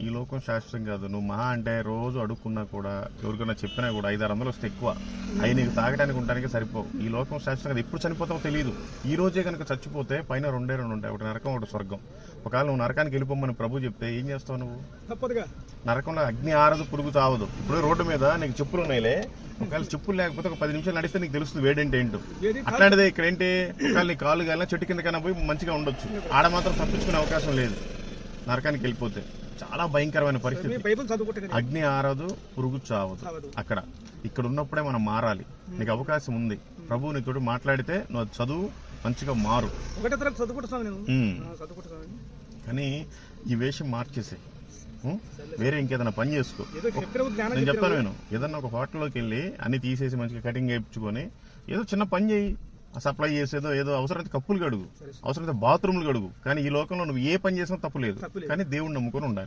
ఈ లోకం శాశ్వతం కాదు. నువ్వు మహా అంటే రోజు అడుక్కున్నా కూడా, ఎవరికైనా చెప్పినా కూడా 500-600 వస్తే ఎక్కువ. అవి నీకు తాగడానికి ఉండడానికి సరిపోవు. ఈ లోకం శాశ్వతం కాదు. ఎప్పుడు చనిపోతావో తెలియదు. ఈ రోజే కనుక చచ్చిపోతే పైన 2 ఉంటాయి, ఒకటి నరకం, ఒకటి స్వర్గం. ఒకవేళ నువ్వు నరకానికి వెళ్ళిపోమని ప్రభు చెప్తే ఏం చేస్తావు నువ్వు? తప్పదుగా. నరకంలో అగ్ని ఆరదు, పురుగు చావదు. ఇప్పుడు రోడ్డు మీద నీకు చెప్పులు ఉన్నాయిలే, ఒకవేళ చెప్పులు లేకపోతే ఒక 10 నిమిషాలు నడిస్తే నీకు తెలుస్తుంది వేడేంటి ఏంటో. అట్లాంటిదే ఇక్కడ ఏంటి, ఒకవేళ నీ కాళ్ళు కాలినా చెట్టు కిందకైనా పోయి మంచిగా ఉండొచ్చు. ఆడ మాత్రం తప్పించుకునే అవకాశం లేదు నరకానికి వెళ్ళిపోతే. చాలా భయంకరమైన పరిస్థితి. అగ్ని ఆరదు, పురుగు చావదు అక్కడ. ఇక్కడ ఉన్నప్పుడే మనం మారాలి. నీకు అవకాశం ఉంది. ప్రభువు నీతో మాట్లాడితే నువ్వు చదువు, మంచిగా మారు. కానీ ఈ వేషం మార్చేసే, వేరే ఇంకేదైనా పని చేసుకో. నేను చెప్తాను, నేను ఏదన్నా ఒక హోటల్లోకి వెళ్ళి అన్ని తీసేసి మంచిగా కటింగ్ వేయించుకొని ఏదో చిన్న పని చేయి. సప్లై చేసేదో ఏదో, అవసరమైతే కప్పులు కడుగు, అవసరమైతే బాత్రూమ్లు కడుగు. కానీ ఈ లోకంలో నువ్వు ఏ పని చేసినా తప్పు లేదు. కానీ దేవుడిని నమ్ముకొని ఉండాలి.